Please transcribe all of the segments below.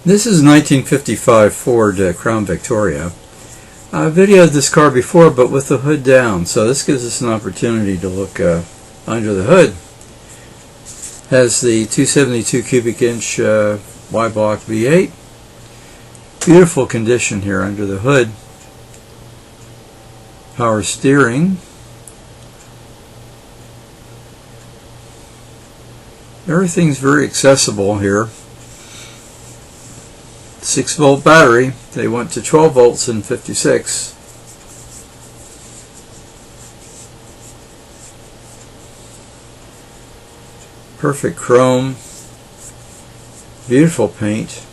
This is a 1955 Ford Crown Victoria. I videoed this car before, but with the hood down, so this gives us an opportunity to look under the hood. Has the 272 cubic inch Y-block V8. Beautiful condition here under the hood. Power steering. Everything's very accessible here. 6-volt battery. They went to 12 volts in 56. Perfect chrome. Beautiful paint.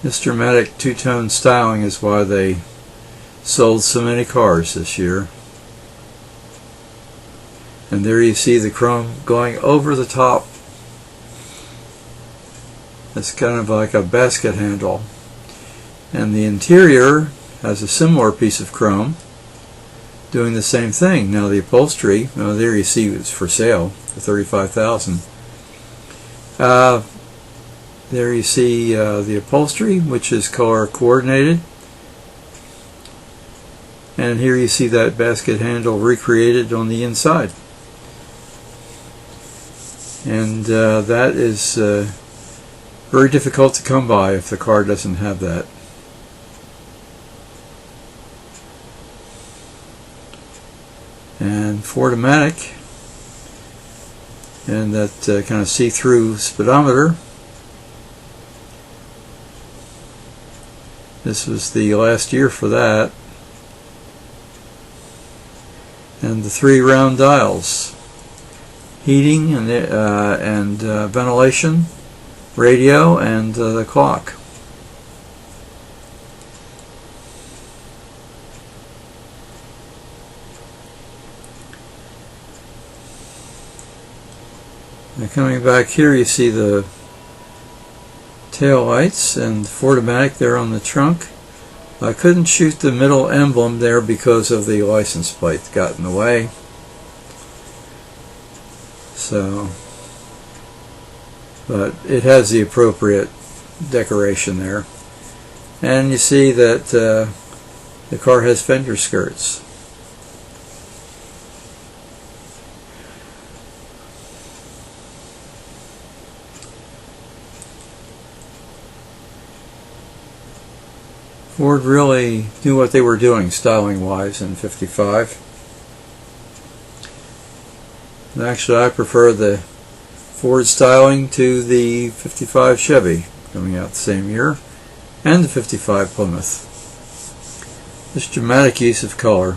This dramatic two-tone styling is why they sold so many cars this year. And there you see the chrome going over the top. It's kind of like a basket handle. And the interior has a similar piece of chrome doing the same thing. Now the upholstery, there you see it's for sale for $35,000. There you see the upholstery, which is color coordinated. And here you see that basket handle recreated on the inside. And that is very difficult to come by if the car doesn't have that. And Ford-O-Matic, and that kind of see-through speedometer. This was the last year for that. And the 3 round dials. Heating and ventilation, radio, and the clock. Now coming back here, you see the tail lights and Ford-O-Matic there on the trunk. I couldn't shoot the middle emblem there because of the license plate that got in the way. So, but it has the appropriate decoration there. And you see that the car has fender skirts. Ford really knew what they were doing styling wise in 55. And actually I prefer the Ford styling to the 55 Chevy coming out the same year, and the 55 Plymouth. This dramatic use of color.